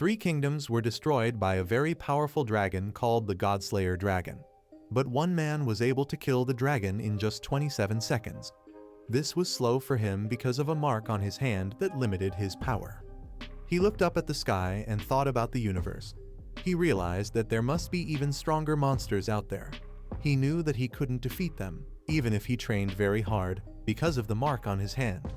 3 kingdoms were destroyed by a very powerful dragon called the Godslayer dragon. But one man was able to kill the dragon in just 27 seconds. This was slow for him because of a mark on his hand that limited his power. He looked up at the sky and thought about the universe. He realized that there must be even stronger monsters out there. He knew that he couldn't defeat them, even if he trained very hard, because of the mark on his hand.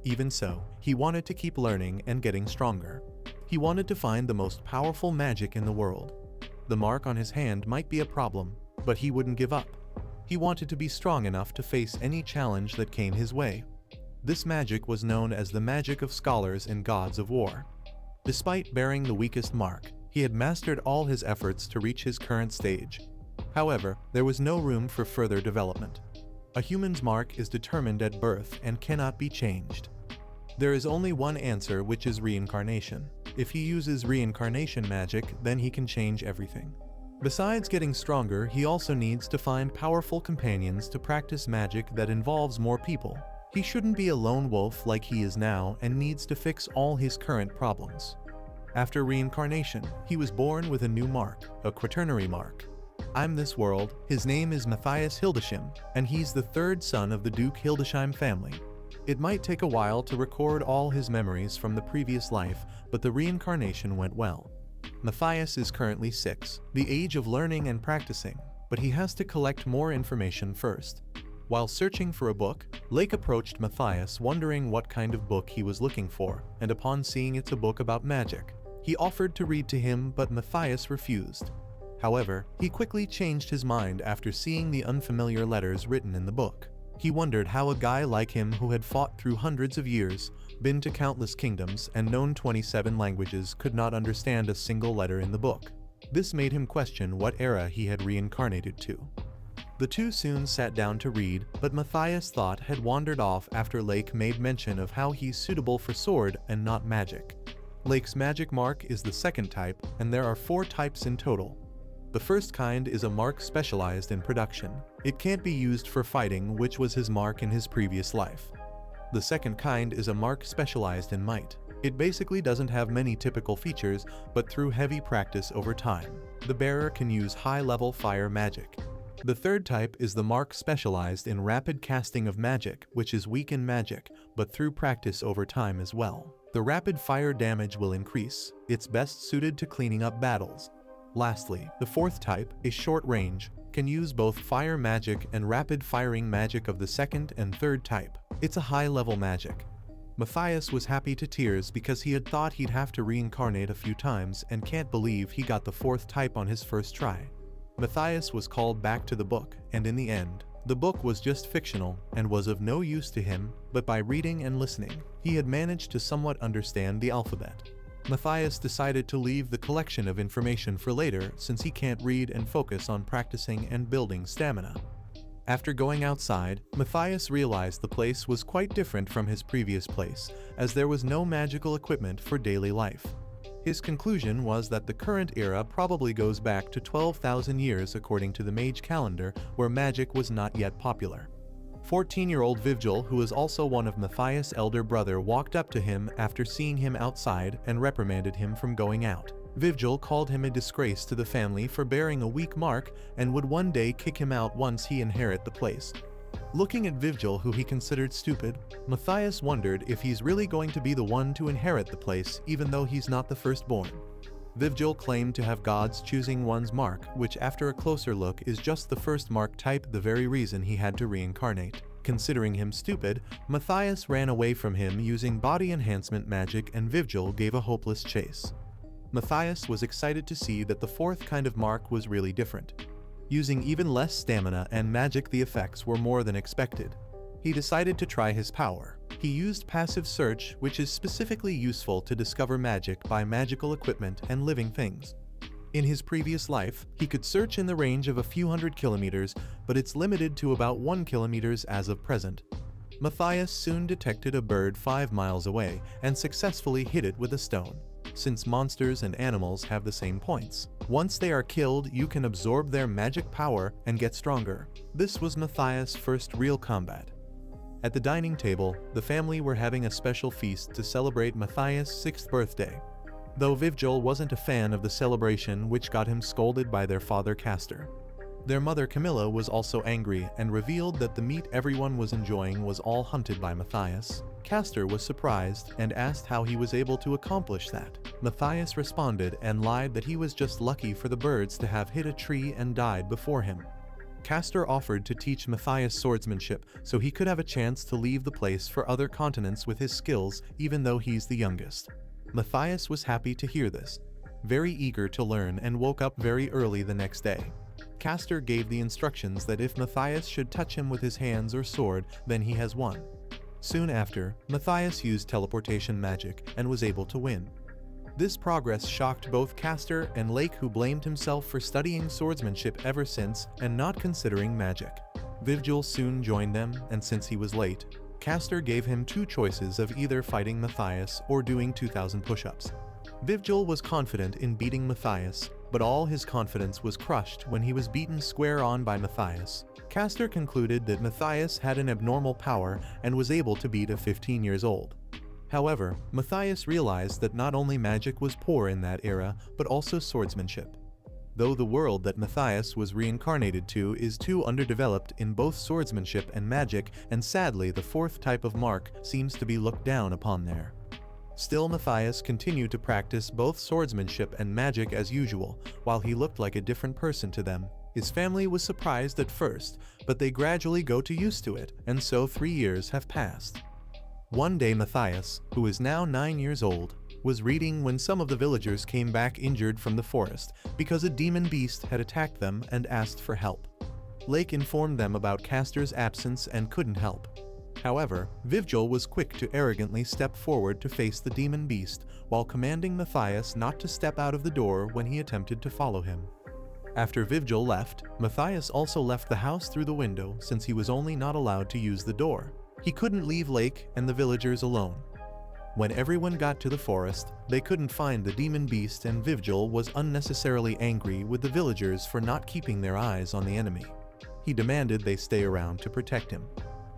Even so, he wanted to keep learning and getting stronger. He wanted to find the most powerful magic in the world. The mark on his hand might be a problem, but he wouldn't give up. He wanted to be strong enough to face any challenge that came his way. This magic was known as the magic of scholars and gods of war. Despite bearing the weakest mark, he had mastered all his efforts to reach his current stage. However, there was no room for further development. A human's mark is determined at birth and cannot be changed. There is only one answer, which is reincarnation. If he uses reincarnation magic, then he can change everything. Besides getting stronger, he also needs to find powerful companions to practice magic that involves more people. He shouldn't be a lone wolf like he is now and needs to fix all his current problems. After reincarnation, he was born with a new mark, a quaternary mark. I'm this world. His name is Matthias Hildesheim, and he's the 3rd son of the Duke Hildesheim family. It might take a while to record all his memories from the previous life, but the reincarnation went well. Matthias is currently 6, the age of learning and practicing, but he has to collect more information first. While searching for a book, Lake approached Matthias wondering what kind of book he was looking for, and upon seeing it's a book about magic, he offered to read to him, but Matthias refused. However, he quickly changed his mind after seeing the unfamiliar letters written in the book. He wondered how a guy like him, who had fought through hundreds of years, been to countless kingdoms, and known 27 languages, could not understand a single letter in the book. This made him question what era he had reincarnated to. The two soon sat down to read, but Matthias' thought had wandered off after Lake made mention of how he's suitable for sword and not magic. Lake's magic mark is the 2nd type, and there are 4 types in total. The first kind is a mark specialized in production. It can't be used for fighting, which was his mark in his previous life. The second kind is a mark specialized in might. It basically doesn't have many typical features, but through heavy practice over time, the bearer can use high-level fire magic. The third type is the mark specialized in rapid casting of magic, which is weak in magic, but through practice over time as well. The rapid fire damage will increase. It's best suited to cleaning up battles. Lastly, the fourth type, a short range, can use both fire magic and rapid firing magic of the second and third type. It's a high-level magic. Matthias was happy to tears because he had thought he'd have to reincarnate a few times and can't believe he got the fourth type on his first try. Matthias was called back to the book, and in the end, the book was just fictional and was of no use to him, but by reading and listening, he had managed to somewhat understand the alphabet. Matthias decided to leave the collection of information for later since he can't read and focus on practicing and building stamina. After going outside, Matthias realized the place was quite different from his previous place, as there was no magical equipment for daily life. His conclusion was that the current era probably goes back to 12,000 years according to the Mage calendar, where magic was not yet popular. 14-year-old Vivjil, who is also one of Matthias' elder brother, walked up to him after seeing him outside and reprimanded him from going out. Vivjil called him a disgrace to the family for bearing a weak mark and would one day kick him out once he inherit the place. Looking at Vivjil, who he considered stupid, Matthias wondered if he's really going to be the one to inherit the place even though he's not the firstborn. Vivjil claimed to have gods choosing one's mark, which after a closer look is just the first mark type, the very reason he had to reincarnate. Considering him stupid, Matthias ran away from him using body enhancement magic, and Vivjil gave a hopeless chase. Matthias was excited to see that the fourth kind of mark was really different. Using even less stamina and magic, the effects were more than expected. He decided to try his power. He used passive search, which is specifically useful to discover magic by magical equipment and living things. In his previous life, he could search in the range of a few hundred kilometers, but it's limited to about 1 kilometer as of present. Matthias soon detected a bird 5 miles away and successfully hit it with a stone. Since monsters and animals have the same points, once they are killed, you can absorb their magic power and get stronger. This was Matthias' first real combat. At the dining table, the family were having a special feast to celebrate Matthias' 6th birthday. though Vivjul wasn't a fan of the celebration, which got him scolded by their father Castor. Their mother Camilla was also angry and revealed that the meat everyone was enjoying was all hunted by Matthias. Castor was surprised and asked how he was able to accomplish that. Matthias responded and lied that he was just lucky for the birds to have hit a tree and died before him. Castor offered to teach Matthias swordsmanship so he could have a chance to leave the place for other continents with his skills, even though he's the youngest. Matthias was happy to hear this, very eager to learn, and woke up very early the next day. Castor gave the instructions that if Matthias should touch him with his hands or sword, then he has won. Soon after, Matthias used teleportation magic and was able to win. This progress shocked both Castor and Lake, who blamed himself for studying swordsmanship ever since and not considering magic. Vivjul soon joined them, and since he was late, Castor gave him two choices of either fighting Matthias or doing 2,000 push-ups. Vivjul was confident in beating Matthias, but all his confidence was crushed when he was beaten square on by Matthias. Castor concluded that Matthias had an abnormal power and was able to beat a 15 years old. However, Matthias realized that not only magic was poor in that era, but also swordsmanship. Though the world that Matthias was reincarnated to is too underdeveloped in both swordsmanship and magic, and sadly the fourth type of mark seems to be looked down upon there. Still, Matthias continued to practice both swordsmanship and magic as usual, while he looked like a different person to them. His family was surprised at first, but they gradually got used to it, and so 3 years have passed. One day Matthias, who is now 9 years old, was reading when some of the villagers came back injured from the forest because a demon beast had attacked them and asked for help. Lake informed them about Castor's absence and couldn't help. However, Vivjul was quick to arrogantly step forward to face the demon beast, while commanding Matthias not to step out of the door when he attempted to follow him. After Vivjul left, Matthias also left the house through the window since he was only not allowed to use the door. He couldn't leave Lake and the villagers alone. When everyone got to the forest, they couldn't find the demon beast, and Vivjul was unnecessarily angry with the villagers for not keeping their eyes on the enemy. He demanded they stay around to protect him.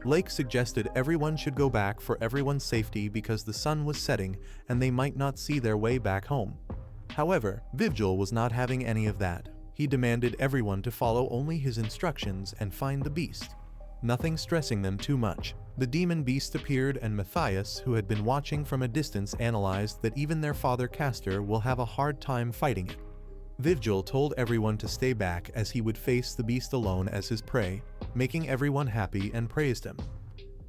Lake suggested everyone should go back for everyone's safety because the sun was setting and they might not see their way back home. However, Vivjul was not having any of that. He demanded everyone to follow only his instructions and find the beast. Nothing stressing them too much. The demon beast appeared, and Matthias, who had been watching from a distance, analyzed that even their father Castor will have a hard time fighting it. Vivjul told everyone to stay back as he would face the beast alone as his prey, making everyone happy and praised him.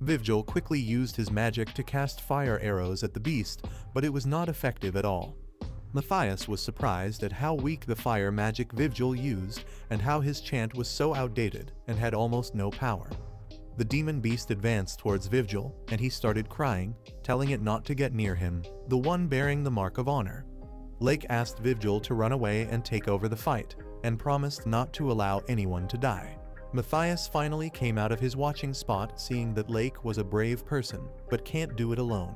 Vivjul quickly used his magic to cast fire arrows at the beast, but it was not effective at all. Matthias was surprised at how weak the fire magic Vivjul used and how his chant was so outdated and had almost no power. The demon beast advanced towards Vivjul, and he started crying, telling it not to get near him, the one bearing the mark of honor. Lake asked Vivjul to run away and take over the fight, and promised not to allow anyone to die. Matthias finally came out of his watching spot, seeing that Lake was a brave person, but can't do it alone.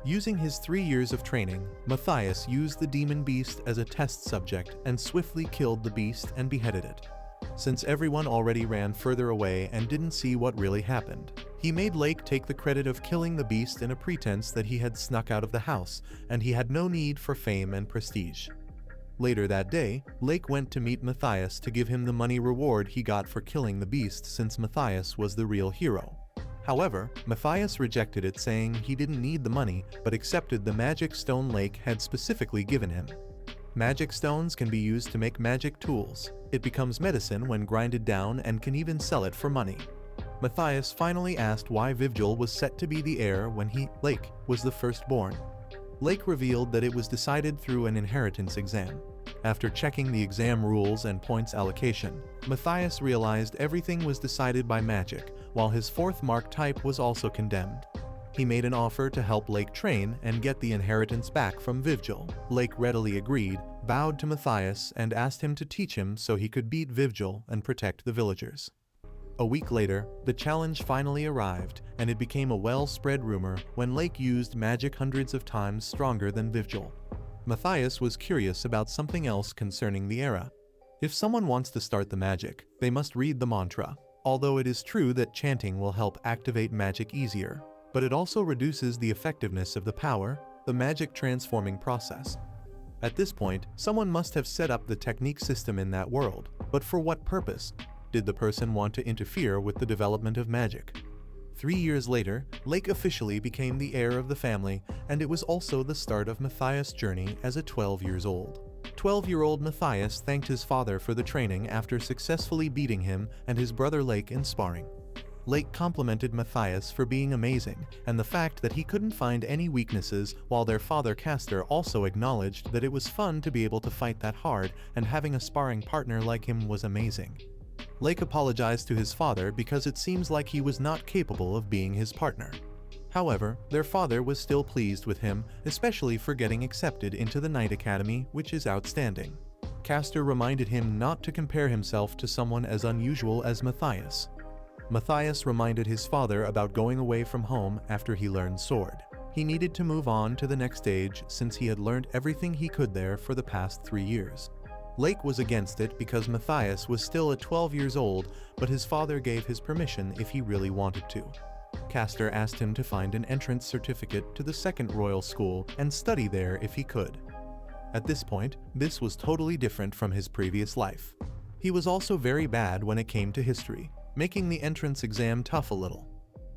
Using his 3 years of training, Matthias used the demon beast as a test subject and swiftly killed the beast and beheaded it. Since everyone already ran further away and didn't see what really happened, he made Lake take the credit of killing the beast in a pretense that he had snuck out of the house, and he had no need for fame and prestige. Later that day, Lake went to meet Matthias to give him the money reward he got for killing the beast, since Matthias was the real hero. However, Matthias rejected it, saying he didn't need the money, but accepted the magic stone Lake had specifically given him. Magic stones can be used to make magic tools. It becomes medicine when grinded down and can even sell it for money. Matthias finally asked why Vivjul was set to be the heir when he, Lake, was the firstborn. Lake revealed that it was decided through an inheritance exam. After checking the exam rules and points allocation, Matthias realized everything was decided by magic, while his fourth mark type was also condemned. He made an offer to help Lake train and get the inheritance back from Vivjul. Lake readily agreed, bowed to Matthias, and asked him to teach him so he could beat Vivjul and protect the villagers. A week later, the challenge finally arrived, and it became a well-spread rumor when Lake used magic hundreds of times stronger than Vivjul. Matthias was curious about something else concerning the era. If someone wants to start the magic, they must read the mantra. Although it is true that chanting will help activate magic easier, but it also reduces the effectiveness of the power, the magic transforming process. At this point, someone must have set up the technique system in that world, but for what purpose? Did the person want to interfere with the development of magic? 3 years later, Lake officially became the heir of the family, and it was also the start of Matthias' journey as a 12 years old. 12-year-old Matthias thanked his father for the training after successfully beating him and his brother Lake in sparring. Lake complimented Matthias for being amazing, and the fact that he couldn't find any weaknesses, while their father Castor also acknowledged that it was fun to be able to fight that hard, and having a sparring partner like him was amazing. Lake apologized to his father because it seems like he was not capable of being his partner. However, their father was still pleased with him, especially for getting accepted into the Knight Academy, which is outstanding. Castor reminded him not to compare himself to someone as unusual as Matthias. Matthias reminded his father about going away from home after he learned sword. He needed to move on to the next stage since he had learned everything he could there for the past 3 years. Lake was against it because Matthias was still at 12 years old, but his father gave his permission if he really wanted to. Castor asked him to find an entrance certificate to the second royal school and study there if he could. At this point, this was totally different from his previous life. He was also very bad when it came to history, making the entrance exam tough a little.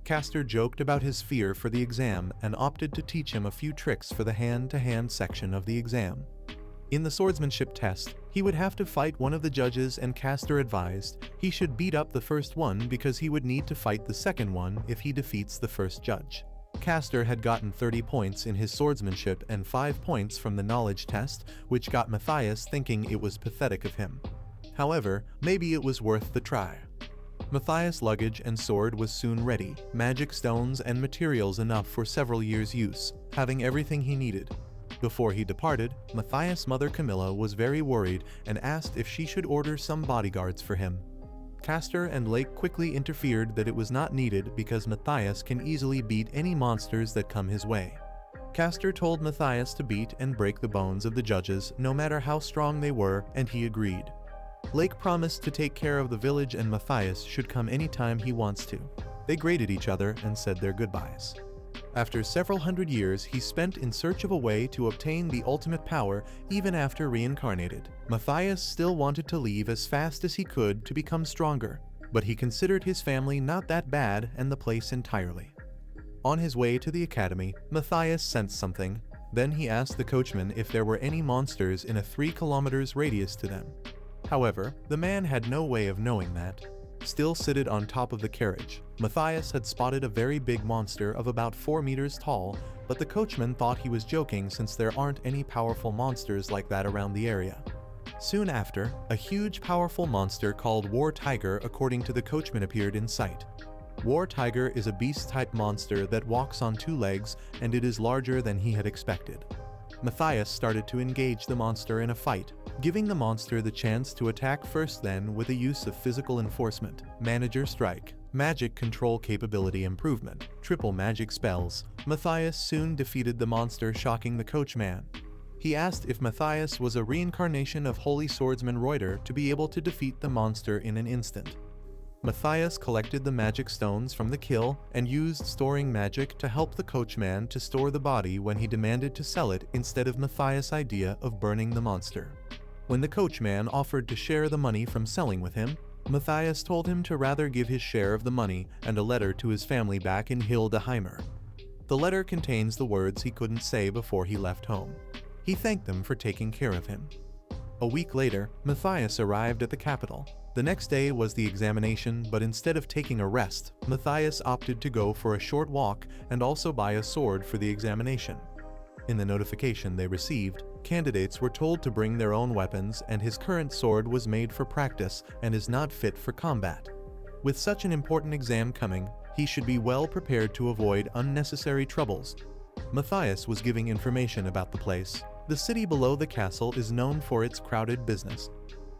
Castor joked about his fear for the exam and opted to teach him a few tricks for the hand-to-hand section of the exam. In the swordsmanship test, he would have to fight one of the judges, and Castor advised he should beat up the first one because he would need to fight the second one if he defeats the first judge. Castor had gotten 30 points in his swordsmanship and 5 points from the knowledge test, which got Matthias thinking it was pathetic of him. However, maybe it was worth the try. Matthias' luggage and sword was soon ready, magic stones and materials enough for several years' use, having everything he needed. Before he departed, Matthias' mother Camilla was very worried and asked if she should order some bodyguards for him. Castor and Lake quickly interfered that it was not needed because Matthias can easily beat any monsters that come his way. Castor told Matthias to beat and break the bones of the judges no matter how strong they were, and he agreed. Lake promised to take care of the village, and Matthias should come anytime he wants to. They greeted each other and said their goodbyes. After several hundred years he spent in search of a way to obtain the ultimate power even after reincarnated. Matthias still wanted to leave as fast as he could to become stronger, but he considered his family not that bad and the place entirely. On his way to the academy, Matthias sensed something. Then he asked the coachman if there were any monsters in a 3 kilometers radius to them. However, the man had no way of knowing that. Still seated on top of the carriage, Matthias had spotted a very big monster of about 4 meters tall, but the coachman thought he was joking since there aren't any powerful monsters like that around the area. Soon after, a huge powerful monster called War Tiger, according to the coachman, appeared in sight. War Tiger is a beast-type monster that walks on 2 legs, and it is larger than he had expected. Matthias started to engage the monster in a fight, giving the monster the chance to attack first, then with the use of physical enforcement, manager strike, magic control capability improvement, triple magic spells. Matthias soon defeated the monster, shocking the coachman. He asked if Matthias was a reincarnation of Holy Swordsman Reuter to be able to defeat the monster in an instant. Matthias collected the magic stones from the kill and used storing magic to help the coachman to store the body when he demanded to sell it instead of Matthias' idea of burning the monster. When the coachman offered to share the money from selling with him, Matthias told him to rather give his share of the money and a letter to his family back in Hildeheimer. The letter contains the words he couldn't say before he left home. He thanked them for taking care of him. A week later, Matthias arrived at the capital. The next day was the examination, but instead of taking a rest, Matthias opted to go for a short walk and also buy a sword for the examination. In the notification they received, candidates were told to bring their own weapons, and his current sword was made for practice and is not fit for combat. With such an important exam coming, he should be well prepared to avoid unnecessary troubles. Matthias was giving information about the place. The city below the castle is known for its crowded business.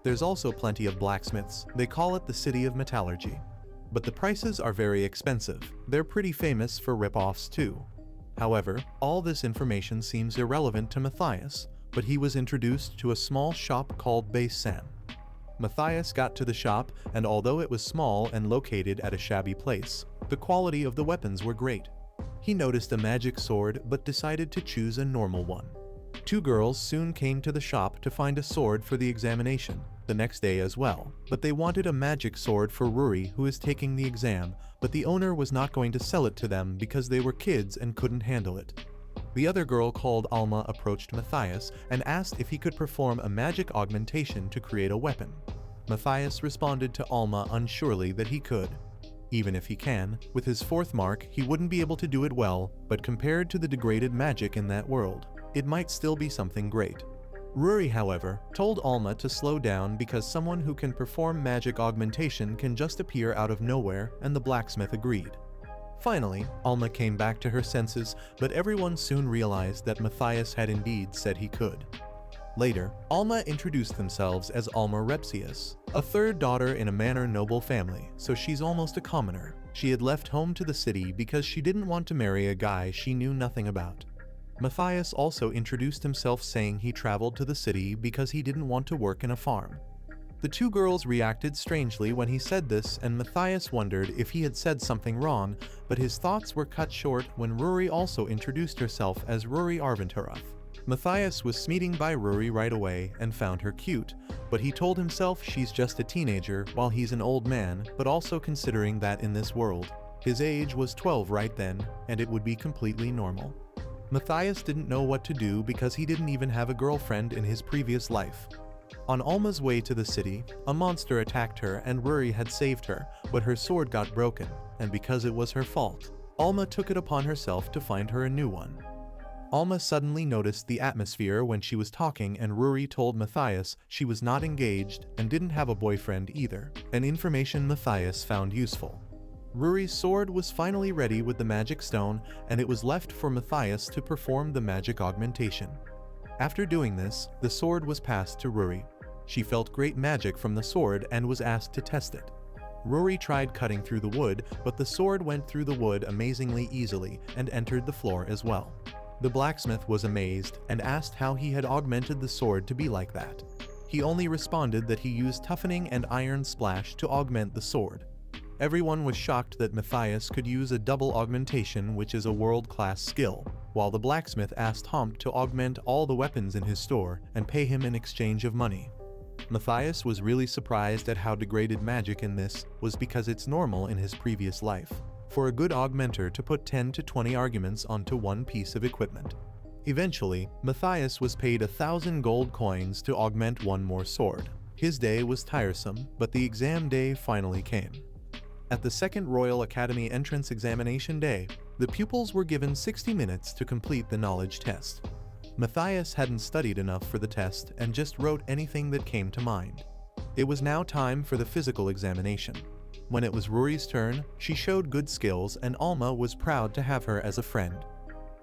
There's also plenty of blacksmiths. They call it the city of metallurgy. But the prices are very expensive. They're pretty famous for rip-offs too. However, all this information seems irrelevant to Matthias, but he was introduced to a small shop called Basin. Matthias got to the shop, and although it was small and located at a shabby place, the quality of the weapons were great. He noticed a magic sword but decided to choose a normal one. Two girls soon came to the shop to find a sword for the examination, the next day as well, but they wanted a magic sword for Ruri, who is taking the exam, but the owner was not going to sell it to them because they were kids and couldn't handle it. The other girl called Alma approached Matthias and asked if he could perform a magic augmentation to create a weapon. Matthias responded to Alma unsurely that he could. Even if he can, with his 4th mark he wouldn't be able to do it well, but compared to the degraded magic in that world, it might still be something great. Ruri, however, told Alma to slow down because someone who can perform magic augmentation can just appear out of nowhere, and the blacksmith agreed. Finally, Alma came back to her senses, but everyone soon realized that Matthias had indeed said he could. Later, Alma introduced themselves as Alma Repsius, a 3rd daughter in a manor noble family, so she's almost a commoner. She had left home to the city because she didn't want to marry a guy she knew nothing about. Matthias also introduced himself saying he traveled to the city because he didn't want to work in a farm. The two girls reacted strangely when he said this, and Matthias wondered if he had said something wrong, but his thoughts were cut short when Ruri also introduced herself as Ruri Arventurath. Matthias was smitten by Ruri right away and found her cute, but he told himself she's just a teenager while he's an old man, but also considering that in this world, his age was 12 right then, and it would be completely normal. Matthias didn't know what to do because he didn't even have a girlfriend in his previous life. On Alma's way to the city, a monster attacked her and Ruri had saved her, but her sword got broken, and because it was her fault, Alma took it upon herself to find her a new one. Alma suddenly noticed the atmosphere when she was talking, and Ruri told Matthias she was not engaged and didn't have a boyfriend either, an information Matthias found useful. Ruri's sword was finally ready with the magic stone, and it was left for Matthias to perform the magic augmentation. After doing this, the sword was passed to Ruri. She felt great magic from the sword and was asked to test it. Ruri tried cutting through the wood, but the sword went through the wood amazingly easily and entered the floor as well. The blacksmith was amazed and asked how he had augmented the sword to be like that. He only responded that he used toughening and iron splash to augment the sword. Everyone was shocked that Matthias could use a double augmentation, which is a world-class skill, while the blacksmith asked Hump to augment all the weapons in his store and pay him in exchange of money. Matthias was really surprised at how degraded magic in this was because it's normal in his previous life for a good augmenter to put 10 to 20 arguments onto one piece of equipment. Eventually, Matthias was paid 1,000 gold coins to augment one more sword. His day was tiresome, but the exam day finally came. At the 2nd Royal Academy entrance examination day, the pupils were given 60 minutes to complete the knowledge test. Matthias hadn't studied enough for the test and just wrote anything that came to mind. It was now time for the physical examination. When it was Ruri's turn, she showed good skills and Alma was proud to have her as a friend.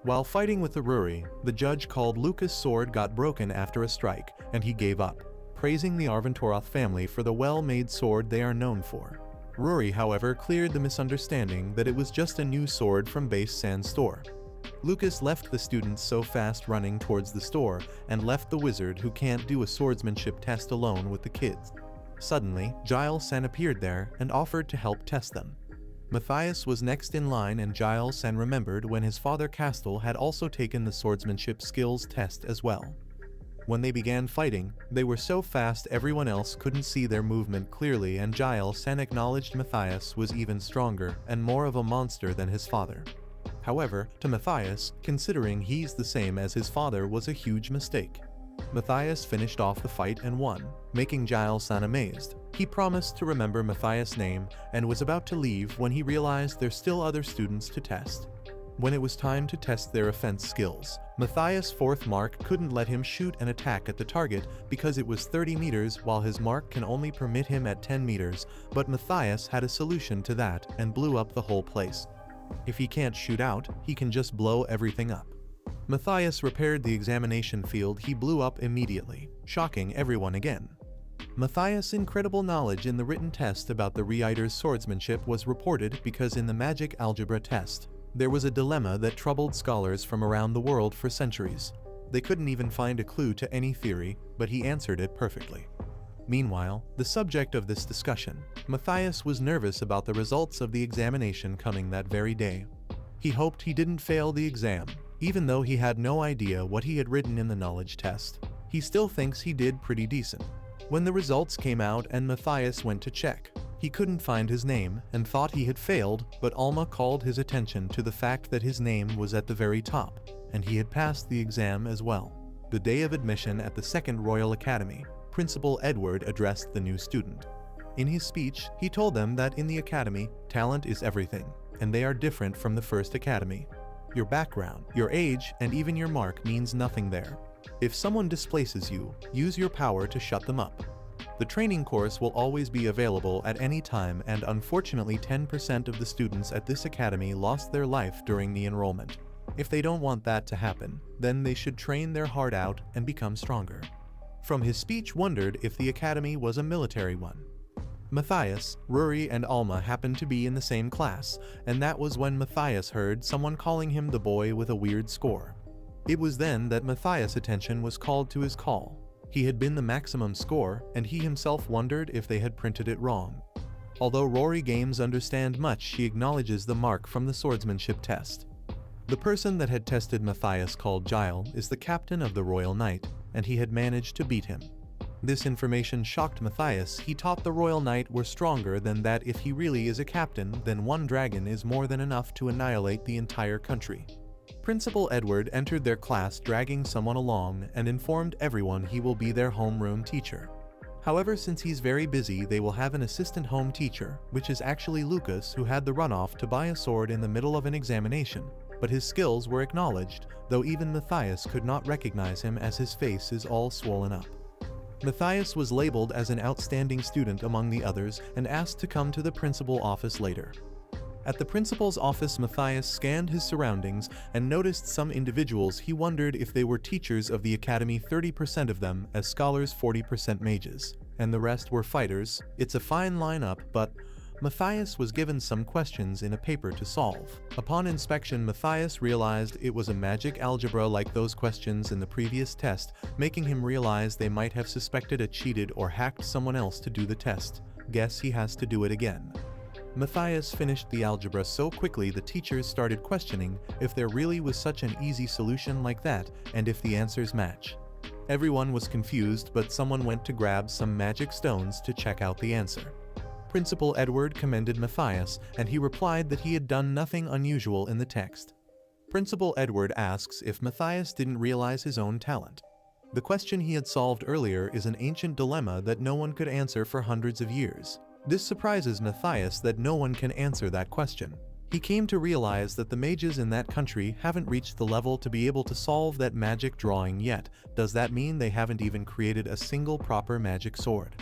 While fighting with the Ruri, the judge called Lucas' sword got broken after a strike, and he gave up, praising the Arventurath family for the well-made sword they are known for. Ruri, however, cleared the misunderstanding that it was just a new sword from Base Sand's store. Lucas left the students so fast running towards the store and left the wizard who can't do a swordsmanship test alone with the kids. Suddenly, Giles-san appeared there and offered to help test them. Matthias was next in line, and Giles-san remembered when his father Castle had also taken the swordsmanship skills test as well. When they began fighting, they were so fast everyone else couldn't see their movement clearly, and Giles-san acknowledged Matthias was even stronger and more of a monster than his father. However, to Matthias, considering he's the same as his father was a huge mistake. Matthias finished off the fight and won, making Giles-san amazed. He promised to remember Matthias' name and was about to leave when he realized there's still other students to test. When it was time to test their offense skills, Matthias' 4th mark couldn't let him shoot an attack at the target because it was 30 meters while his mark can only permit him at 10 meters, but Matthias had a solution to that and blew up the whole place. If he can't shoot out, he can just blow everything up. Matthias repaired the examination field he blew up immediately, shocking everyone again. Matthias' incredible knowledge in the written test about the Reiter's swordsmanship was reported because in the magic algebra test, there was a dilemma that troubled scholars from around the world for centuries. They couldn't even find a clue to any theory, but he answered it perfectly. Meanwhile, the subject of this discussion, Matthias was nervous about the results of the examination coming that very day. He hoped he didn't fail the exam, Even though he had no idea what he had written in the knowledge test, he still thinks he did pretty decent. When the results came out and Matthias went to check, he couldn't find his name and thought he had failed, but Alma called his attention to the fact that his name was at the very top, and he had passed the exam as well. The day of admission at the Second Royal Academy, Principal Edward addressed the new student. In his speech, he told them that in the academy, talent is everything, and they are different from the first academy. Your background, your age, and even your mark means nothing there. If someone displaces you, use your power to shut them up. The training course will always be available at any time, and unfortunately 10% of the students at this academy lost their life during the enrollment. If they don't want that to happen, then they should train their heart out and become stronger. From his speech wondered if the academy was a military one. Matthias, Rory and Alma happened to be in the same class, and that was when Matthias heard someone calling him the boy with a weird score. It was then that Matthias' attention was called to his call. He had been the maximum score, and he himself wondered if they had printed it wrong. Although Rory Games understand much, she acknowledges the mark from the swordsmanship test. The person that had tested Matthias, called Gile, is the captain of the Royal Knight, and he had managed to beat him. This information shocked Matthias. He thought the Royal Knight were stronger than that. If he really is a captain, then one dragon is more than enough to annihilate the entire country. Principal Edward entered their class dragging someone along and informed everyone he will be their homeroom teacher. However, since he's very busy, they will have an assistant home teacher, which is actually Lucas, who had the runoff to buy a sword in the middle of an examination, but his skills were acknowledged, though even Matthias could not recognize him as his face is all swollen up. Matthias was labeled as an outstanding student among the others and asked to come to the principal office later. At the principal's office, Matthias scanned his surroundings and noticed some individuals. He wondered if they were teachers of the academy, 30% of them as scholars, 40% mages, and the rest were fighters. It's a fine lineup, but Matthias was given some questions in a paper to solve. Upon inspection, Matthias realized it was a magic algebra like those questions in the previous test, making him realize they might have suspected a cheated or hacked someone else to do the test. Guess he has to do it again. Matthias finished the algebra so quickly the teachers started questioning if there really was such an easy solution like that and if the answers match. Everyone was confused, but someone went to grab some magic stones to check out the answer. Principal Edward commended Matthias, and he replied that he had done nothing unusual in the text. Principal Edward asks if Matthias didn't realize his own talent. The question he had solved earlier is an ancient dilemma that no one could answer for hundreds of years. This surprises Matthias that no one can answer that question. He came to realize that the mages in that country haven't reached the level to be able to solve that magic drawing yet. Does that mean they haven't even created a single proper magic sword?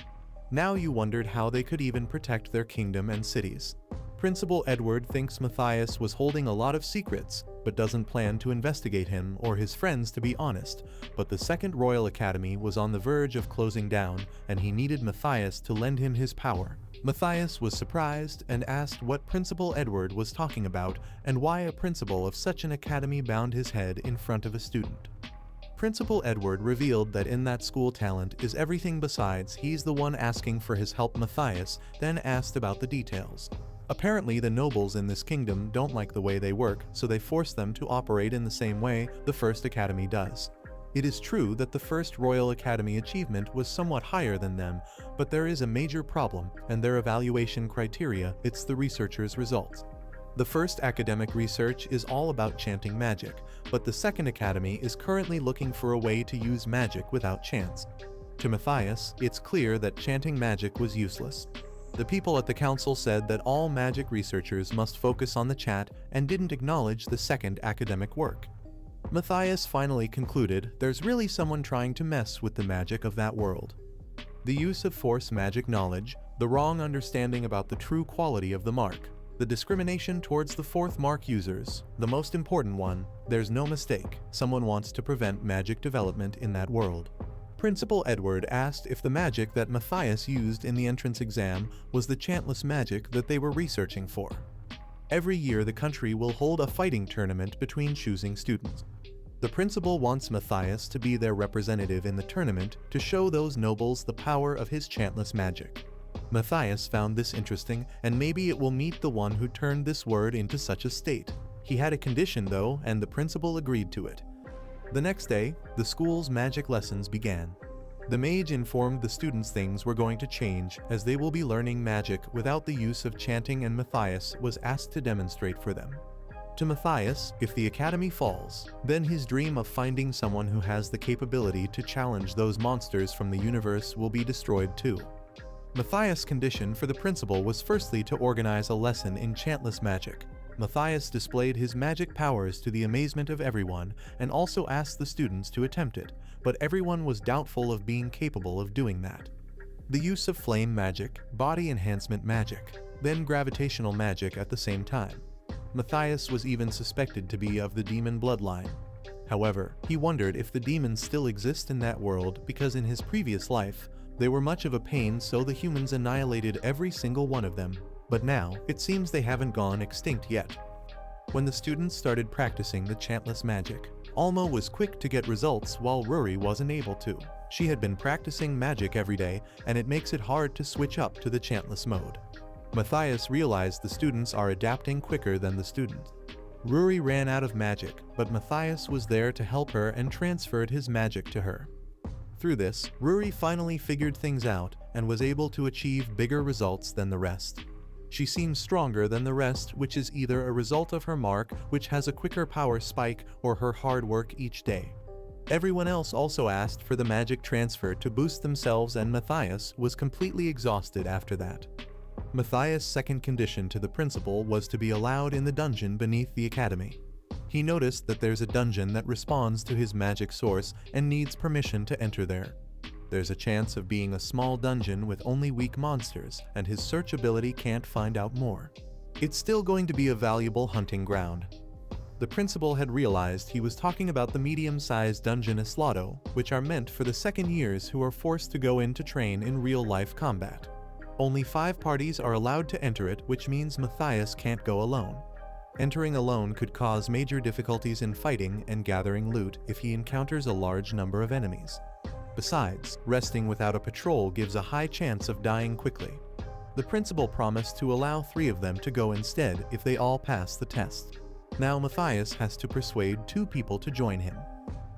Now you wondered how they could even protect their kingdom and cities. Principal Edward thinks Matthias was holding a lot of secrets, but doesn't plan to investigate him or his friends, to be honest. But the Second Royal Academy was on the verge of closing down, and he needed Matthias to lend him his power. Matthias was surprised and asked what Principal Edward was talking about and why a principal of such an academy bound his head in front of a student. Principal Edward revealed that in that school talent is everything besides. He's the one asking for his help. Matthias then asked about the details. Apparently the nobles in this kingdom don't like the way they work, so they force them to operate in the same way the First Academy does. It is true that the First Royal Academy achievement was somewhat higher than them, but there is a major problem, and their evaluation criteria, it's the researchers' results. The first academic research is all about chanting magic, but the Second Academy is currently looking for a way to use magic without chants. To Matthias, it's clear that chanting magic was useless. The people at the council said that all magic researchers must focus on the chat and didn't acknowledge the second academic work. Matthias finally concluded there's really someone trying to mess with the magic of that world. The use of force magic knowledge, the wrong understanding about the true quality of the mark, the discrimination towards the fourth mark users, the most important one, there's no mistake, someone wants to prevent magic development in that world. Principal Edward asked if the magic that Matthias used in the entrance exam was the chantless magic that they were researching for. Every year the country will hold a fighting tournament between choosing students. The principal wants Matthias to be their representative in the tournament to show those nobles the power of his chantless magic. Matthias found this interesting, and maybe it will meet the one who turned this word into such a state. He had a condition though, and the principal agreed to it. The next day, the school's magic lessons began. The mage informed the students things were going to change, as they will be learning magic without the use of chanting, and Matthias was asked to demonstrate for them. To Matthias, if the academy falls, then his dream of finding someone who has the capability to challenge those monsters from the universe will be destroyed too. Matthias' condition for the principal was firstly to organize a lesson in chantless magic. Matthias displayed his magic powers to the amazement of everyone and also asked the students to attempt it, but everyone was doubtful of being capable of doing that. The use of flame magic, body enhancement magic, then gravitational magic at the same time. Matthias was even suspected to be of the demon bloodline. However, he wondered if the demons still exist in that world because in his previous life, they were much of a pain, so the humans annihilated every single one of them. But now, it seems they haven't gone extinct yet. When the students started practicing the chantless magic, Alma was quick to get results while Rory wasn't able to. She had been practicing magic every day, and it makes it hard to switch up to the chantless mode. Matthias realized the students are adapting quicker than the student. Rory ran out of magic, but Matthias was there to help her and transferred his magic to her. Through this, Rory finally figured things out and was able to achieve bigger results than the rest. She seems stronger than the rest, which is either a result of her mark, which has a quicker power spike, or her hard work each day. Everyone else also asked for the magic transfer to boost themselves, and Matthias was completely exhausted after that. Matthias' second condition to the principal was to be allowed in the dungeon beneath the academy. He noticed that there's a dungeon that responds to his magic source and needs permission to enter there. There's a chance of being a small dungeon with only weak monsters, and his search ability can't find out more. It's still going to be a valuable hunting ground. The principal had realized he was talking about the medium-sized dungeon Islado, which are meant for the second years who are forced to go in to train in real-life combat. Only 5 parties are allowed to enter it, which means Matthias can't go alone. Entering alone could cause major difficulties in fighting and gathering loot if he encounters a large number of enemies. Besides, resting without a patrol gives a high chance of dying quickly. The principal promised to allow 3 of them to go instead if they all pass the test. Now Matthias has to persuade 2 people to join him.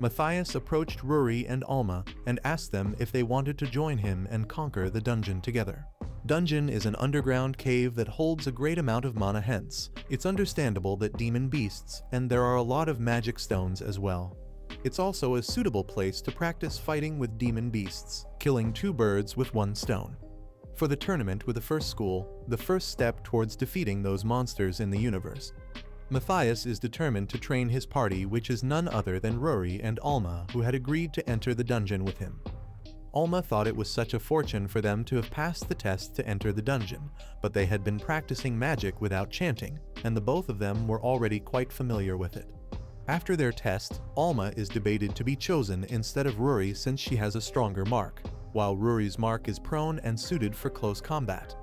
Matthias approached Rory and Alma and asked them if they wanted to join him and conquer the dungeon together. Dungeon is an underground cave that holds a great amount of mana, hence, it's understandable that demon beasts, and there are a lot of magic stones as well. It's also a suitable place to practice fighting with demon beasts, killing 2 birds with 1 stone. For the tournament with the first school, the first step towards defeating those monsters in the universe. Matthias is determined to train his party, which is none other than Rory and Alma, who had agreed to enter the dungeon with him. Alma thought it was such a fortune for them to have passed the test to enter the dungeon, but they had been practicing magic without chanting, and the both of them were already quite familiar with it. After their test, Alma is debated to be chosen instead of Rory since she has a stronger mark, while Rory's mark is prone and suited for close combat.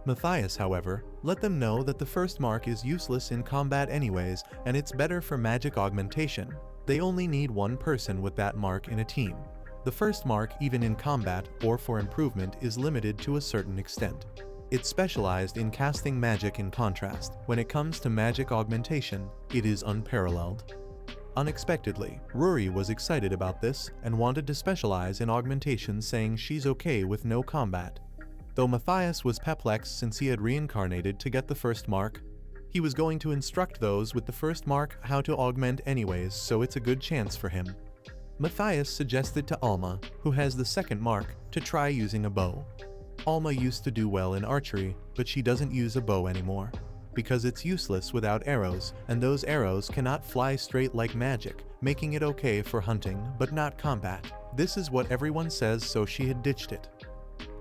Matthias, however, let them know that the first mark is useless in combat anyways, and it's better for magic augmentation. They only need 1 person with that mark in a team. The first mark, even in combat or for improvement, is limited to a certain extent. It's specialized in casting magic. In contrast, when it comes to magic augmentation, it is unparalleled. Unexpectedly, Rory was excited about this and wanted to specialize in augmentation, saying she's okay with no combat. Though Matthias was perplexed since he had reincarnated to get the first mark, he was going to instruct those with the first mark how to augment anyways, so it's a good chance for him. Matthias suggested to Alma, who has the second mark, to try using a bow. Alma used to do well in archery, but she doesn't use a bow anymore, because it's useless without arrows, and those arrows cannot fly straight like magic, making it okay for hunting, but not combat. This is what everyone says, so she had ditched it.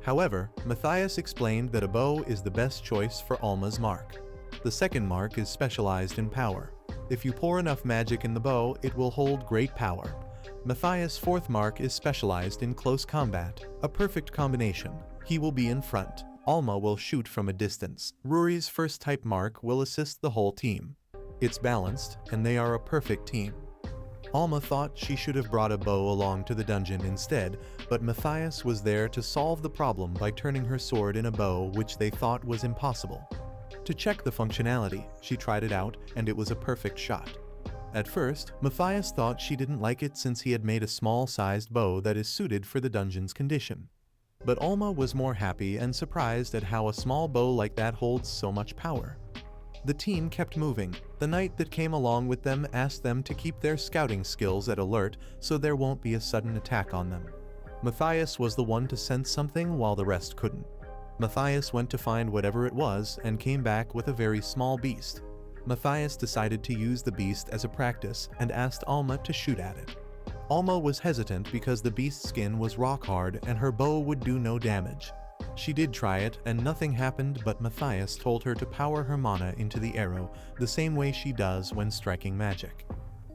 However, Matthias explained that a bow is the best choice for Alma's mark. The second mark is specialized in power. If you pour enough magic in the bow, it will hold great power. Matthias' 4th mark is specialized in close combat, a perfect combination. He will be in front. Alma will shoot from a distance. Rory's first type mark will assist the whole team. It's balanced, and they are a perfect team. Alma thought she should have brought a bow along to the dungeon instead, but Matthias was there to solve the problem by turning her sword in a bow, which they thought was impossible. To check the functionality, she tried it out, and it was a perfect shot. At first, Matthias thought she didn't like it since he had made a small-sized bow that is suited for the dungeon's condition. But Alma was more happy and surprised at how a small bow like that holds so much power. The team kept moving. The knight that came along with them asked them to keep their scouting skills at alert so there won't be a sudden attack on them. Matthias was the one to sense something while the rest couldn't. Matthias went to find whatever it was and came back with a very small beast. Matthias decided to use the beast as a practice and asked Alma to shoot at it. Alma was hesitant because the beast's skin was rock hard and her bow would do no damage. She did try it and nothing happened, but Matthias told her to power her mana into the arrow the same way she does when striking magic.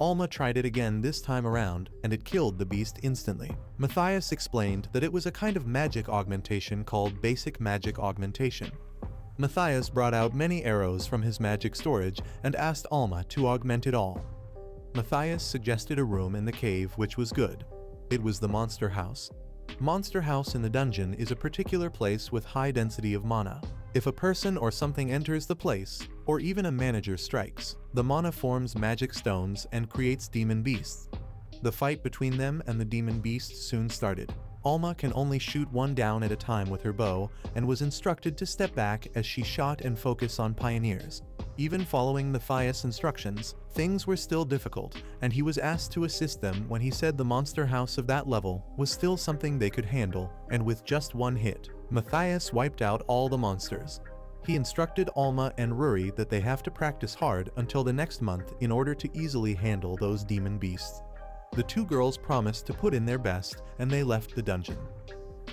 Alma tried it again this time around, and it killed the beast instantly. Matthias explained that it was a kind of magic augmentation called basic magic augmentation. Matthias brought out many arrows from his magic storage and asked Alma to augment it all. Matthias suggested a room in the cave which was good. It was the monster house. Monster house in the dungeon is a particular place with high density of mana. If a person or something enters the place, or even a manager strikes, the mana forms magic stones and creates demon beasts. The fight between them and the demon beasts soon started. Alma can only shoot one down at a time with her bow and was instructed to step back as she shot and focus on pioneers. Even following Matthias' instructions, things were still difficult, and he was asked to assist them when he said the monster house of that level was still something they could handle, and with just one hit, Matthias wiped out all the monsters. He instructed Alma and Ruri that they have to practice hard until the next month in order to easily handle those demon beasts. The two girls promised to put in their best, and they left the dungeon.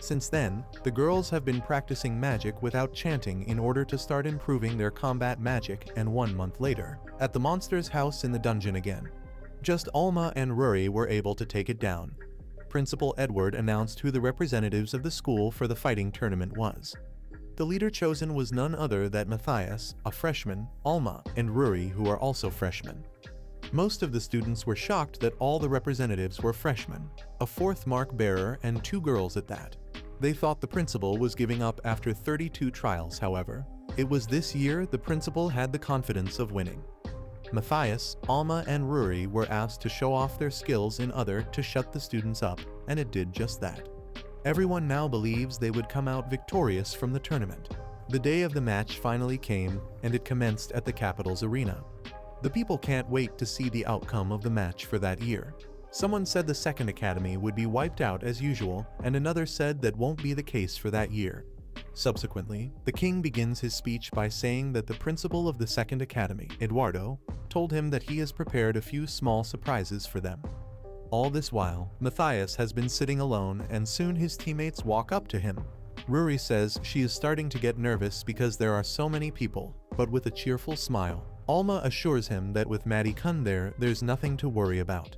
Since then, the girls have been practicing magic without chanting in order to start improving their combat magic, and 1 month later, at the monster's house in the dungeon again. Just Alma and Ruri were able to take it down. Principal Edward announced who the representatives of the school for the fighting tournament was. The leader chosen was none other than Matthias, a freshman, Alma, and Ruri, who are also freshmen. Most of the students were shocked that all the representatives were freshmen, a fourth mark bearer and 2 girls at that. They thought the principal was giving up after 32 trials, however. It was this year the principal had the confidence of winning. Matthias, Alma, and Ruri were asked to show off their skills in other to shut the students up, and it did just that. Everyone now believes they would come out victorious from the tournament. The day of the match finally came, and it commenced at the capital's arena. The people can't wait to see the outcome of the match for that year. Someone said the second academy would be wiped out as usual, and another said that won't be the case for that year. Subsequently, the king begins his speech by saying that the principal of the second academy, Eduardo, told him that he has prepared a few small surprises for them. All this while, Matthias has been sitting alone, and soon his teammates walk up to him. Ruri says she is starting to get nervous because there are so many people, but with a cheerful smile, Alma assures him that with Maddie-kun there's nothing to worry about.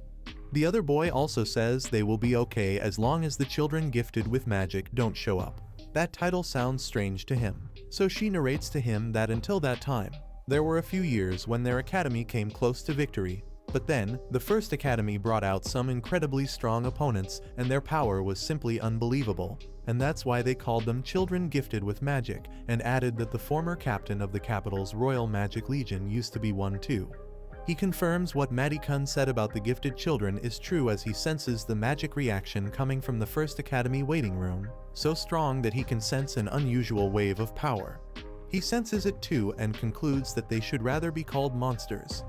The other boy also says they will be okay as long as the children gifted with magic don't show up. That title sounds strange to him, so she narrates to him that until that time, there were a few years when their academy came close to victory, but then, the first academy brought out some incredibly strong opponents and their power was simply unbelievable, and that's why they called them children gifted with magic, and added that the former captain of the capital's Royal Magic Legion used to be one too. He confirms what Maddie-kun said about the gifted children is true as he senses the magic reaction coming from the first academy waiting room, so strong that he can sense an unusual wave of power. He senses it too and concludes that they should rather be called monsters.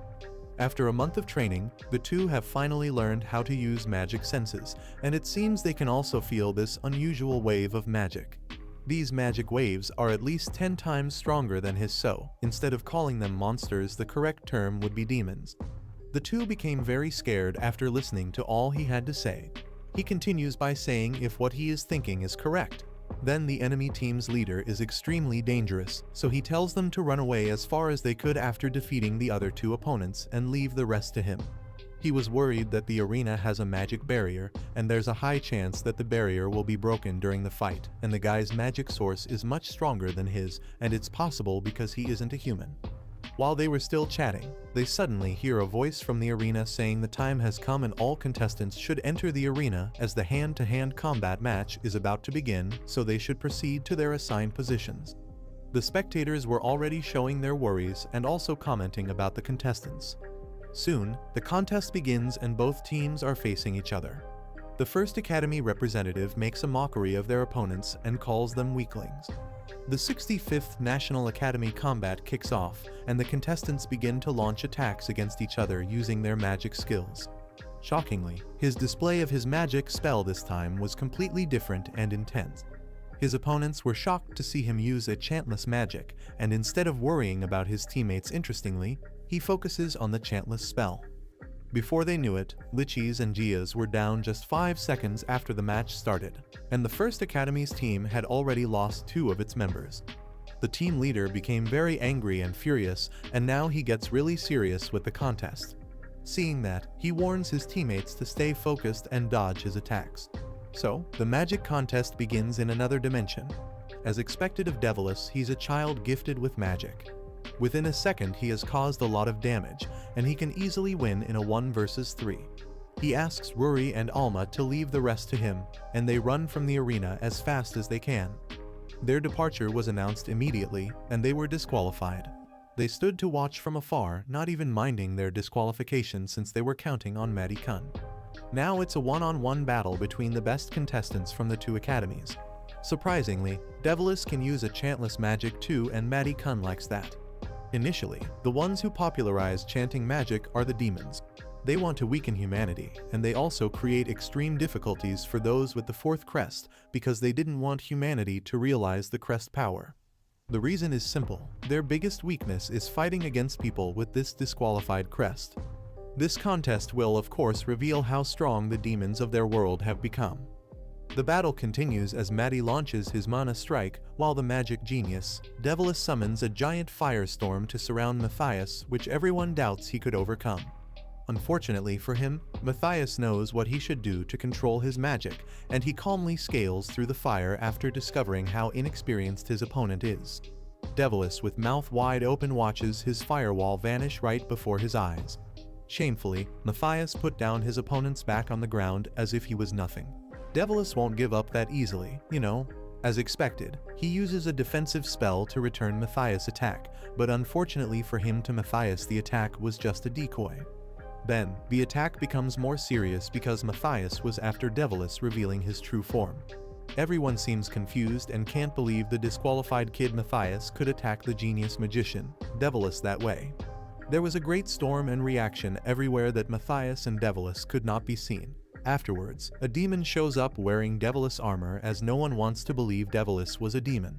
After a month of training, the two have finally learned how to use magic senses, and it seems they can also feel this unusual wave of magic. These magic waves are at least 10 times stronger than his, so instead of calling them monsters, the correct term would be demons. The two became very scared after listening to all he had to say. He continues by saying if what he is thinking is correct, then the enemy team's leader is extremely dangerous, so he tells them to run away as far as they could after defeating the other 2 opponents and leave the rest to him. He was worried that the arena has a magic barrier, and there's a high chance that the barrier will be broken during the fight, and the guy's magic source is much stronger than his, and it's possible because he isn't a human. While they were still chatting, they suddenly hear a voice from the arena saying the time has come and all contestants should enter the arena as the hand-to-hand combat match is about to begin, so they should proceed to their assigned positions. The spectators were already showing their worries and also commenting about the contestants. Soon, the contest begins and both teams are facing each other. The first Academy representative makes a mockery of their opponents and calls them weaklings. The 65th National Academy combat kicks off, and the contestants begin to launch attacks against each other using their magic skills. Shockingly, his display of his magic spell this time was completely different and intense. His opponents were shocked to see him use a chantless magic, and instead of worrying about his teammates interestingly, he focuses on the chantless spell. Before they knew it, Lichis and Gias were down just 5 seconds after the match started, and the First Academy's team had already lost 2 of its members. The team leader became very angry and furious, and now he gets really serious with the contest. Seeing that, he warns his teammates to stay focused and dodge his attacks. So, the magic contest begins in another dimension. As expected of Devilis, he's a child gifted with magic. Within a second he has caused a lot of damage, and he can easily win in a 1 versus 3. He asks Ruri and Alma to leave the rest to him, and they run from the arena as fast as they can. Their departure was announced immediately, and they were disqualified. They stood to watch from afar, not even minding their disqualification since they were counting on Maddie Kun. Now it's a one-on-one battle between the best contestants from the 2 academies. Surprisingly, Devilis can use a chantless magic too, and Maddie Kun likes that. Initially, the ones who popularize chanting magic are the demons. They want to weaken humanity, and they also create extreme difficulties for those with the 4th crest because they didn't want humanity to realize the crest power. The reason is simple: their biggest weakness is fighting against people with this disqualified crest. This contest will of course reveal how strong the demons of their world have become. The battle continues as Maddie launches his mana strike, while the magic genius, Devilis, summons a giant firestorm to surround Matthias, which everyone doubts he could overcome. Unfortunately for him, Matthias knows what he should do to control his magic, and he calmly scales through the fire after discovering how inexperienced his opponent is. Devilis, with mouth wide open, watches his firewall vanish right before his eyes. Shamefully, Matthias put down his opponent's back on the ground as if he was nothing. Devilis won't give up that easily, you know. As expected, he uses a defensive spell to return Matthias' attack, but unfortunately for him, to Matthias the attack was just a decoy. Then, the attack becomes more serious because Matthias was after Devilis, revealing his true form. Everyone seems confused and can't believe the disqualified kid Matthias could attack the genius magician, Devilis, that way. There was a great storm and reaction everywhere that Matthias and Devilis could not be seen. Afterwards, a demon shows up wearing Devilis armor, as no one wants to believe Devilis was a demon.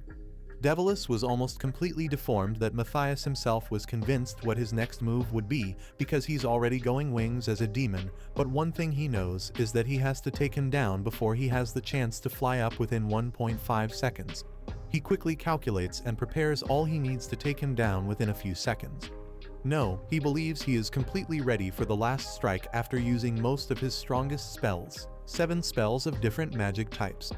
Devilis was almost completely deformed that Matthias himself was convinced what his next move would be because he's already going wings as a demon, but one thing he knows is that he has to take him down before he has the chance to fly up within 1.5 seconds. He quickly calculates and prepares all he needs to take him down within a few seconds. No, he believes he is completely ready for the last strike after using most of his strongest spells, 7 spells of different magic types.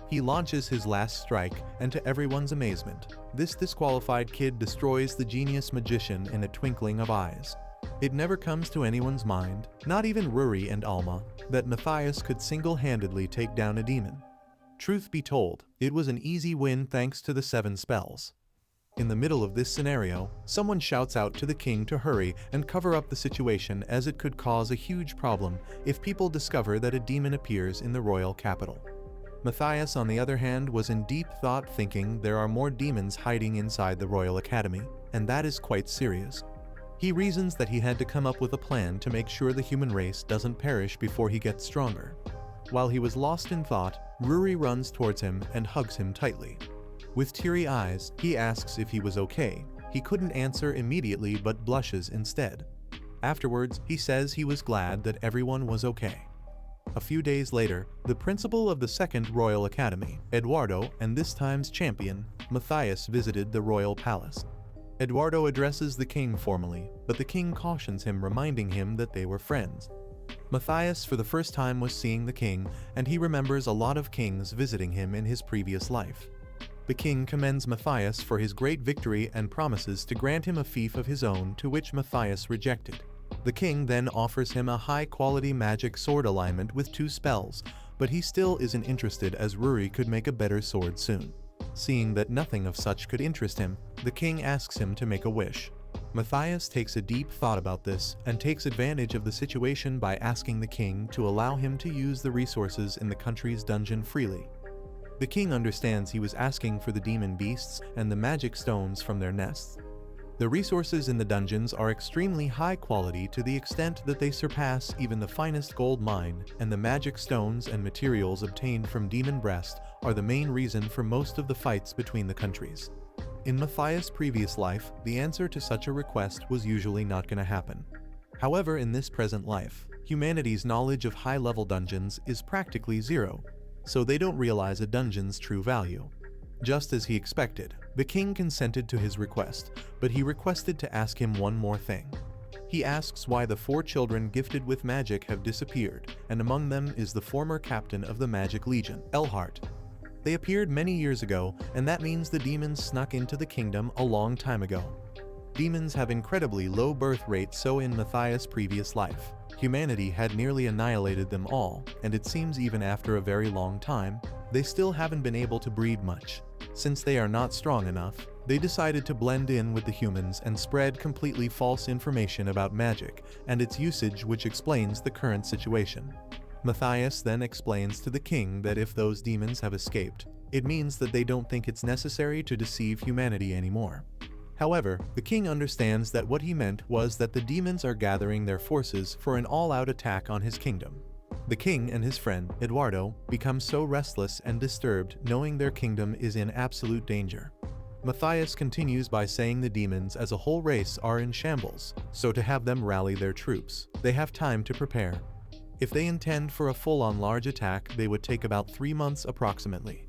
He launches his last strike, and to everyone's amazement, this disqualified kid destroys the genius magician in a twinkling of eyes. It never comes to anyone's mind, not even Ruri and Alma, that Matthias could single-handedly take down a demon. Truth be told, it was an easy win thanks to the 7 spells. In the middle of this scenario, someone shouts out to the king to hurry and cover up the situation, as it could cause a huge problem if people discover that a demon appears in the royal capital. Matthias, on the other hand, was in deep thought, thinking there are more demons hiding inside the Royal Academy, and that is quite serious. He reasons that he had to come up with a plan to make sure the human race doesn't perish before he gets stronger. While he was lost in thought, Ruri runs towards him and hugs him tightly. With teary eyes, he asks if he was okay. He couldn't answer immediately but blushes instead. Afterwards, he says he was glad that everyone was okay. A few days later, the principal of the Second Royal Academy, Eduardo, and this time's champion, Matthias, visited the royal palace. Eduardo addresses the king formally, but the king cautions him, reminding him that they were friends. Matthias for the first time was seeing the king, and he remembers a lot of kings visiting him in his previous life. The king commends Matthias for his great victory and promises to grant him a fief of his own, to which Matthias rejected. The king then offers him a high-quality magic sword alignment with 2 spells, but he still isn't interested, as Ruri could make a better sword soon. Seeing that nothing of such could interest him, the king asks him to make a wish. Matthias takes a deep thought about this and takes advantage of the situation by asking the king to allow him to use the resources in the country's dungeon freely. The king understands he was asking for the demon beasts and the magic stones from their nests. The resources in the dungeons are extremely high quality to the extent that they surpass even the finest gold mine, and the magic stones and materials obtained from Demon Breast are the main reason for most of the fights between the countries. In Matthias' previous life, the answer to such a request was usually not going to happen. However, in this present life, humanity's knowledge of high-level dungeons is practically zero, so they don't realize a dungeon's true value. Just as he expected, the king consented to his request, but he requested to ask him one more thing. He asks why the 4 children gifted with magic have disappeared, and among them is the former captain of the Magic Legion, Elhart. They appeared many years ago, and that means the demons snuck into the kingdom a long time ago. Demons have incredibly low birth rates, so in Matthias' previous life, humanity had nearly annihilated them all, and it seems even after a very long time, they still haven't been able to breed much. Since they are not strong enough, they decided to blend in with the humans and spread completely false information about magic and its usage, which explains the current situation. Matthias then explains to the king that if those demons have escaped, it means that they don't think it's necessary to deceive humanity anymore. However, the king understands that what he meant was that the demons are gathering their forces for an all-out attack on his kingdom. The king and his friend, Eduardo, become so restless and disturbed knowing their kingdom is in absolute danger. Matthias continues by saying the demons as a whole race are in shambles, so to have them rally their troops, they have time to prepare. If they intend for a full-on large attack, they would take about 3 months approximately.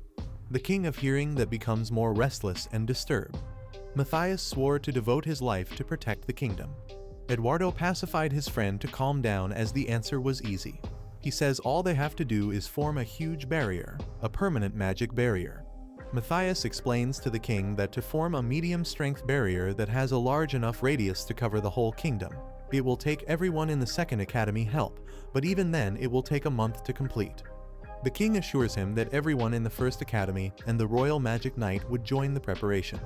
The king of hearing that becomes more restless and disturbed. Matthias swore to devote his life to protect the kingdom. Eduardo pacified his friend to calm down as the answer was easy. He says all they have to do is form a huge barrier, a permanent magic barrier. Matthias explains to the king that to form a medium-strength barrier that has a large enough radius to cover the whole kingdom, it will take everyone in the second academy help, but even then it will take a month to complete. The king assures him that everyone in the first academy and the Royal Magic Knight would join the preparation.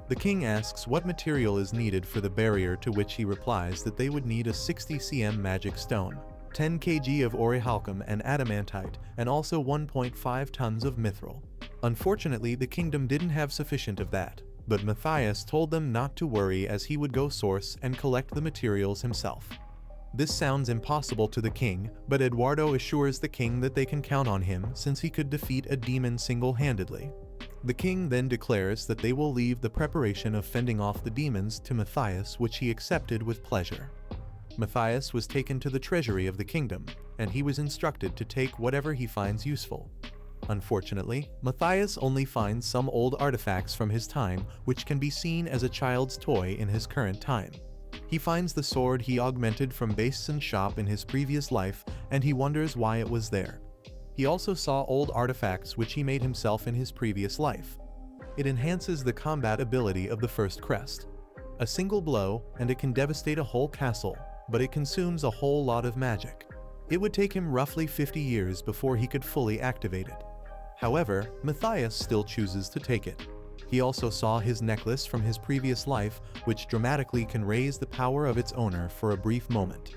The king asks what material is needed for the barrier, to which he replies that they would need a 60 cm magic stone, 10 kg of orichalcum and adamantite, and also 1.5 tons of mithril. Unfortunately, the kingdom didn't have sufficient of that, but Matthias told them not to worry as he would go source and collect the materials himself. This sounds impossible to the king, but Eduardo assures the king that they can count on him since he could defeat a demon single-handedly. The king then declares that they will leave the preparation of fending off the demons to Matthias, which he accepted with pleasure. Matthias was taken to the treasury of the kingdom, and he was instructed to take whatever he finds useful. Unfortunately, Matthias only finds some old artifacts from his time, which can be seen as a child's toy in his current time. He finds the sword he augmented from Bason's shop in his previous life, and he wonders why it was there. He also saw old artifacts which he made himself in his previous life. It enhances the combat ability of the first Crest. A single blow, and it can devastate a whole castle, but it consumes a whole lot of magic. It would take him roughly 50 years before he could fully activate it. However, Matthias still chooses to take it. He also saw his necklace from his previous life, which dramatically can raise the power of its owner for a brief moment.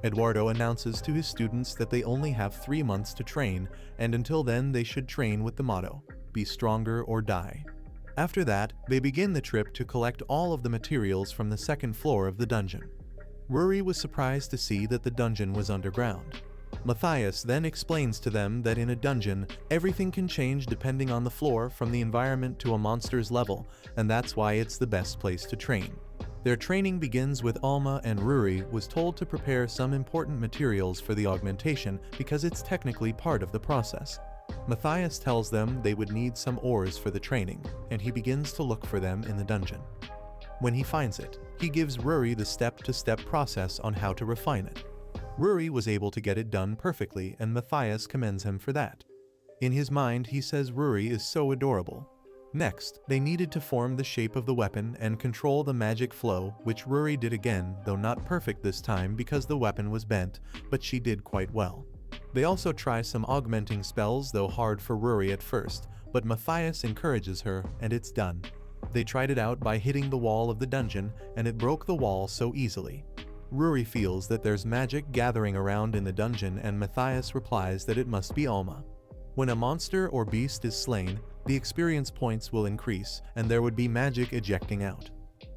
Eduardo announces to his students that they only have 3 months to train, and until then they should train with the motto, "Be stronger or die." After that, they begin the trip to collect all of the materials from the second floor of the dungeon. Rory was surprised to see that the dungeon was underground. Matthias then explains to them that in a dungeon, everything can change depending on the floor, from the environment to a monster's level, and that's why it's the best place to train. Their training begins with Alma, and Rory was told to prepare some important materials for the augmentation because it's technically part of the process. Matthias tells them they would need some ores for the training, and he begins to look for them in the dungeon. When he finds it, he gives Rory the step-to-step process on how to refine it. Rory was able to get it done perfectly, and Matthias commends him for that. In his mind, he says Rory is so adorable. Next, they needed to form the shape of the weapon and control the magic flow, which Rory did again, though not perfect this time because the weapon was bent, but she did quite well. They also try some augmenting spells, though hard for Ruri at first, but Matthias encourages her and it's done. They tried it out by hitting the wall of the dungeon and it broke the wall so easily. Ruri feels that there's magic gathering around in the dungeon and Matthias replies that it must be Alma. When a monster or beast is slain, the experience points will increase and there would be magic ejecting out.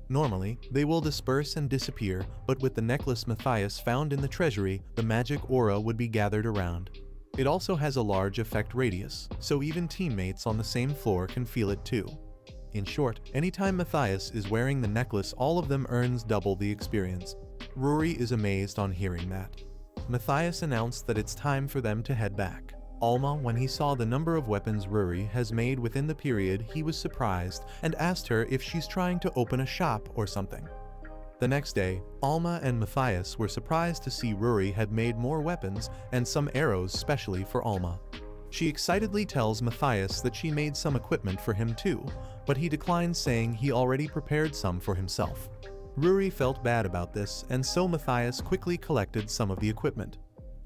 Normally, they will disperse and disappear, but with the necklace Matthias found in the treasury, the magic aura would be gathered around. It also has a large effect radius, so even teammates on the same floor can feel it too. In short, anytime Matthias is wearing the necklace, all of them earns double the experience. Ruri is amazed on hearing that. Matthias announced that it's time for them to head back. Alma, when he saw the number of weapons Ruri has made within the period, he was surprised and asked her if she's trying to open a shop or something. The next day, Alma and Matthias were surprised to see Ruri had made more weapons and some arrows specially for Alma. She excitedly tells Matthias that she made some equipment for him too, but he declines, saying he already prepared some for himself. Ruri felt bad about this, and so Matthias quickly collected some of the equipment.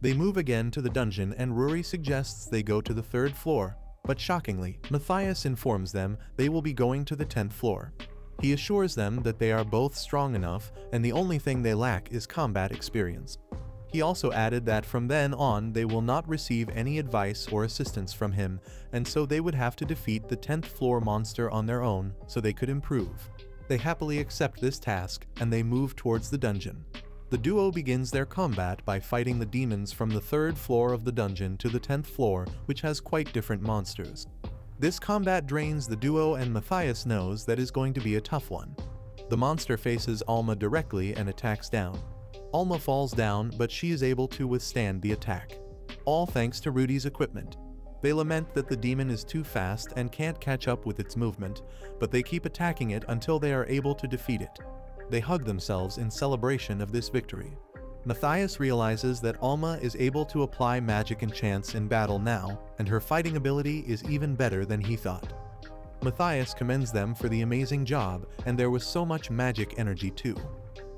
They move again to the dungeon and Ruri suggests they go to the 3rd floor, but shockingly, Matthias informs them they will be going to the 10th floor. He assures them that they are both strong enough and the only thing they lack is combat experience. He also added that from then on they will not receive any advice or assistance from him, and so they would have to defeat the 10th floor monster on their own so they could improve. They happily accept this task and they move towards the dungeon. The duo begins their combat by fighting the demons from the 3rd floor of the dungeon to the 10th floor, which has quite different monsters. This combat drains the duo and Matthias knows that is going to be a tough one. The monster faces Alma directly and attacks down. Alma falls down, but she is able to withstand the attack. All thanks to Rudy's equipment. They lament that the demon is too fast and can't catch up with its movement, but they keep attacking it until they are able to defeat it. They hug themselves in celebration of this victory. Matthias realizes that Alma is able to apply magic enchants in battle now, and her fighting ability is even better than he thought. Matthias commends them for the amazing job, and there was so much magic energy too.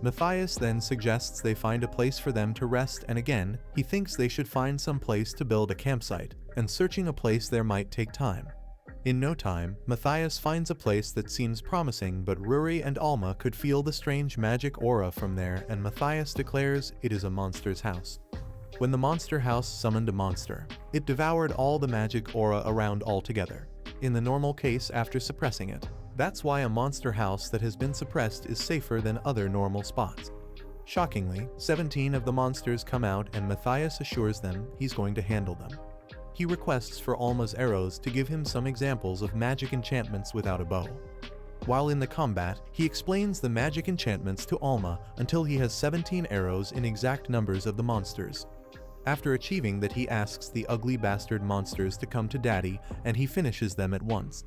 Matthias then suggests they find a place for them to rest, and again, he thinks they should find some place to build a campsite, and searching a place there might take time. In no time, Matthias finds a place that seems promising, but Ruri and Alma could feel the strange magic aura from there, and Matthias declares it is a monster's house. When the monster house summoned a monster, it devoured all the magic aura around altogether, in the normal case after suppressing it. That's why a monster house that has been suppressed is safer than other normal spots. Shockingly, 17 of the monsters come out and Matthias assures them he's going to handle them. He requests for Alma's arrows to give him some examples of magic enchantments without a bow. While in the combat, he explains the magic enchantments to Alma until he has 17 arrows in exact numbers of the monsters. After achieving that, he asks the ugly bastard monsters to come to Daddy, and he finishes them at once.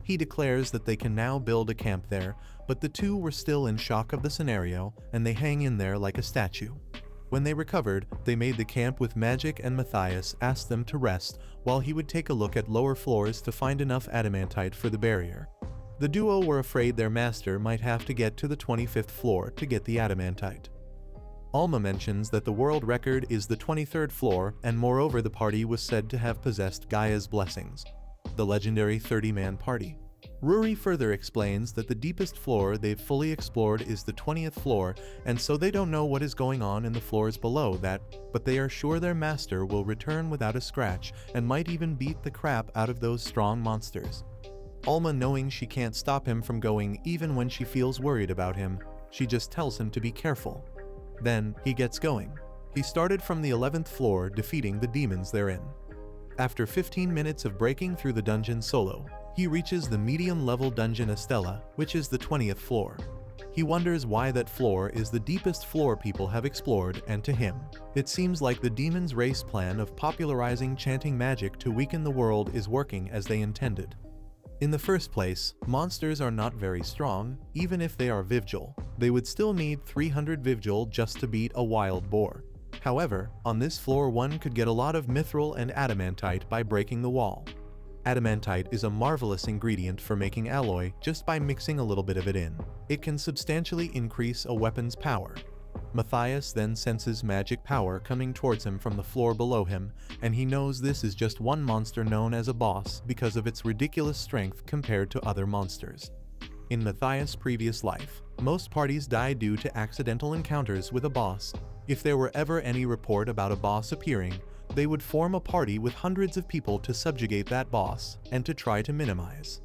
He declares that they can now build a camp there, but the two were still in shock of the scenario, and they hang in there like a statue. When they recovered, they made the camp with magic, and Matthias asked them to rest while he would take a look at lower floors to find enough adamantite for the barrier. The duo were afraid their master might have to get to the 25th floor to get the adamantite. Alma mentions that the world record is the 23rd floor, and moreover the party was said to have possessed Gaia's blessings, the legendary 30-man party. Ruri further explains that the deepest floor they've fully explored is the 20th floor, and so they don't know what is going on in the floors below that, but they are sure their master will return without a scratch and might even beat the crap out of those strong monsters. Alma, knowing she can't stop him from going even when she feels worried about him, she just tells him to be careful. Then, he gets going. He started from the 11th floor, defeating the demons therein. After 15 minutes of breaking through the dungeon solo, he reaches the medium-level dungeon Estella, which is the 20th floor. He wonders why that floor is the deepest floor people have explored, and to him, it seems like the demons' race plan of popularizing chanting magic to weaken the world is working as they intended. In the first place, monsters are not very strong. Even if they are Vivjul, they would still need 300 Vivjul just to beat a wild boar. However, on this floor one could get a lot of mithril and adamantite by breaking the wall. Adamantite is a marvelous ingredient for making alloy just by mixing a little bit of it in. It can substantially increase a weapon's power. Matthias then senses magic power coming towards him from the floor below him, and he knows this is just one monster known as a boss because of its ridiculous strength compared to other monsters. In Matthias' previous life, most parties die due to accidental encounters with a boss. If there were ever any report about a boss appearing, they would form a party with hundreds of people to subjugate that boss and to try to minimize.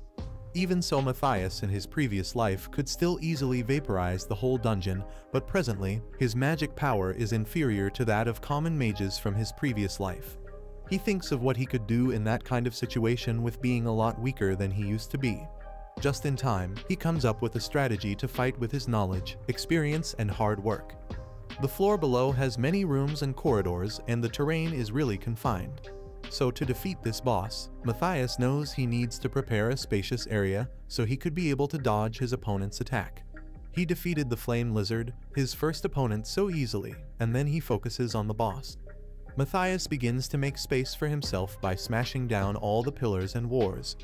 Even so, Matthias in his previous life could still easily vaporize the whole dungeon, but presently, his magic power is inferior to that of common mages from his previous life. He thinks of what he could do in that kind of situation with being a lot weaker than he used to be. Just in time, he comes up with a strategy to fight with his knowledge, experience, and hard work. The floor below has many rooms and corridors, and the terrain is really confined. So to defeat this boss, Matthias knows he needs to prepare a spacious area so he could be able to dodge his opponent's attack. He defeated the flame lizard, his first opponent, so easily, and then he focuses on the boss. Matthias begins to make space for himself by smashing down all the pillars and wars.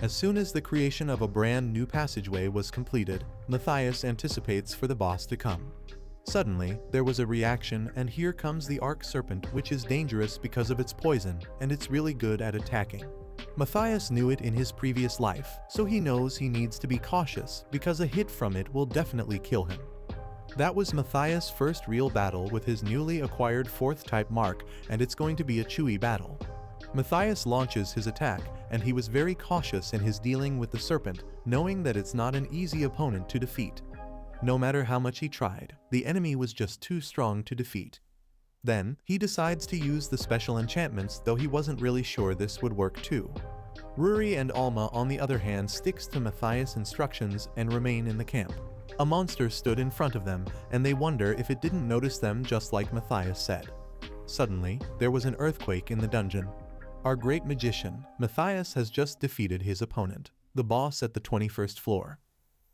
As soon as the creation of a brand new passageway was completed, Matthias anticipates for the boss to come. Suddenly, there was a reaction, and here comes the arc serpent, which is dangerous because of its poison, and it's really good at attacking. Matthias knew it in his previous life, so he knows he needs to be cautious because a hit from it will definitely kill him. That was Matthias' first real battle with his newly acquired 4th type mark, and it's going to be a chewy battle. Matthias launches his attack, and he was very cautious in his dealing with the serpent, knowing that it's not an easy opponent to defeat. No matter how much he tried, the enemy was just too strong to defeat. Then, he decides to use the special enchantments, though he wasn't really sure this would work too. Ruri and Alma, on the other hand, sticks to Matthias' instructions and remain in the camp. A monster stood in front of them, and they wonder if it didn't notice them, just like Matthias said. Suddenly, there was an earthquake in the dungeon. Our great magician, Matthias, has just defeated his opponent, the boss at the 21st floor.